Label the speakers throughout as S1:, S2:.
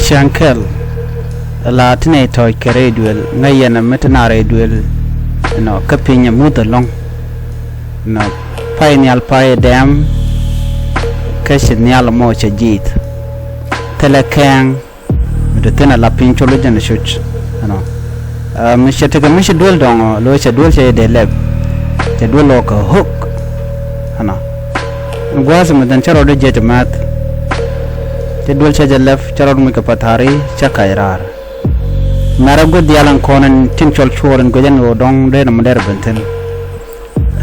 S1: Shankel la tine toy kere duel ngayana metanare duel no kapinya muda long no pioneer pie dam kashin nyal mo chajit telekang de tena la pincholo jana shuch no mishatega mish duel dong lo cha duel che de leb cha duel lo ko hook no gwas madan charo de jetmat cha duel cha jalef charo mi ka pathari cha kairar marago dialan konan tinchol chuoren gojan o dong de na mader benten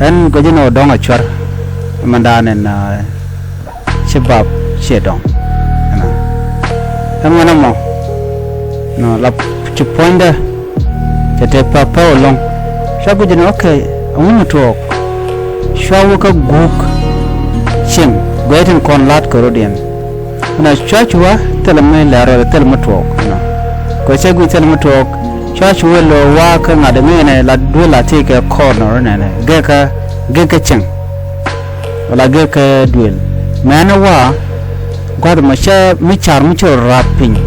S1: en gojan o dong a chwar mandanen shabab shedong ana amana mo no la chuponda tete papa long shago jeno okay amun to shawo ka guk shim goiten kon lat korodian na chachwa telame laro telme to ko sai gu tel mutok chachu lo wa ka ngade mene la dola take corner ne ge ka chang wala ge ka duel mana wa god ma sha mi char mu chor rapping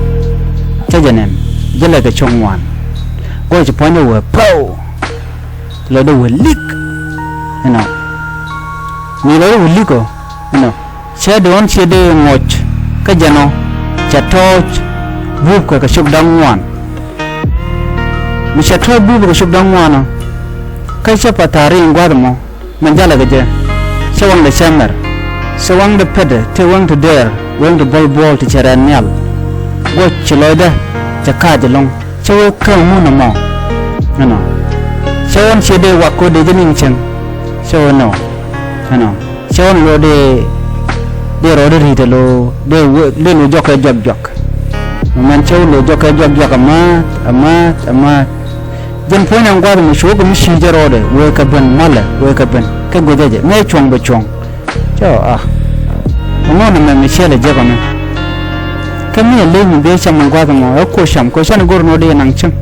S1: chajanen jele ka chongwan go je pone wa pow lo do lik ni lo liko cha don che de ngoch ka jano cha toch bup ka shuk dangwan mi shatro bup ka shuk dangwan kai cha patari ngwadmo manjala gaje sawang de chamber sawang de pede te wang to der wang de bol to charanyal go chiloda cha kajelong chaw ka mu na mo no sawon chede wako de jening chen saw no sawon lo de ro de ritelo de lo jok jok man chaw lo jok amat jen pona ngwar mu shogo mu shijarode we ka ban mala we ka ban ka gojeje me chong ba chong cho mo na me chele je kono kami le mu be cham ngwar mo ko sham ko san gor no de nang chang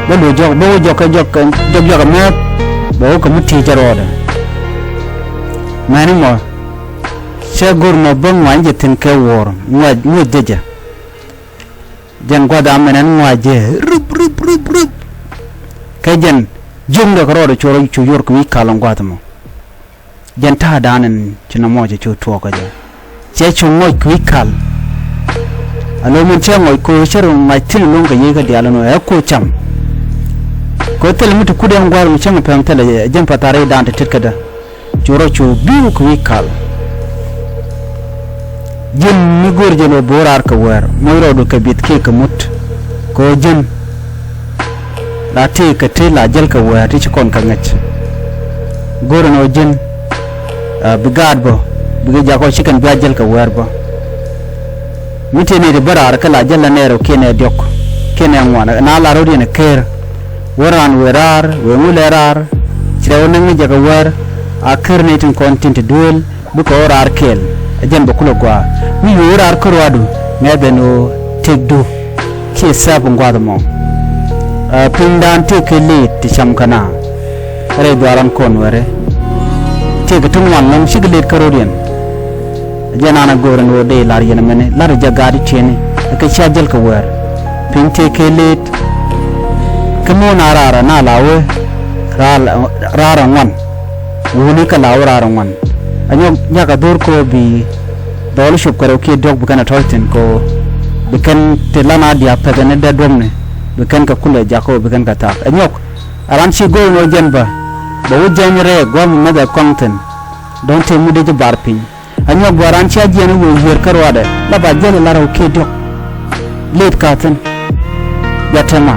S1: ba lo jok amat ba ko mu tijarode mani mo cha gor mo bang wan je tin ka wor mu jeje jen gwa da menen waje rup kajen jum da karo da choro chuyor ku kalon gwa tamo jen ta danen china moje chu to ka je che chu ngoi ku kal alo mun che ngoi ko cheru mai tin long ga ye ga dialo no e ko cham ko tel mutu ku den gwa mu chama pam tele jen patare dan ta titkada choro chu biu ku kal jen ni gor jeno borar ka wer moyro do ka bit ke ka mut ko jen la te ka te la jel ka wer ti kon ka ngach gor no jen bigad bo bigi jako chicken ba jel ka wer bo mutene de barar ka la jel la nero kene dok kene ngwana na la rodi ne ker waran werar we mulerar chira wonang je ka wer a ker ne tin content duel bu ko rar kel jen bo kulo gwa mi yorar korwadu ngebe no tegdu ke sabu ngwado mo pindan te kele ti chamkana re dwaran kon were te gutun wannan shiglet karodian janana goran wo de lar yana mene lar jagadi chene ka chajal ka wer pinte kele kamo narara na lawe rara ngwan wuni ka lawe rara ngwan anyo nyaka dur ko bi dol shup karo ke dog bukana tolten ko bukan telana dia pegane da domne bukan ka kula jako bukan ka tak anyok aran si go no jenba ba wujen re gom mega content don te mu de barpin anyok garan cha jeno wo yer karwade la ba jele la ro ke dog let katen ya tema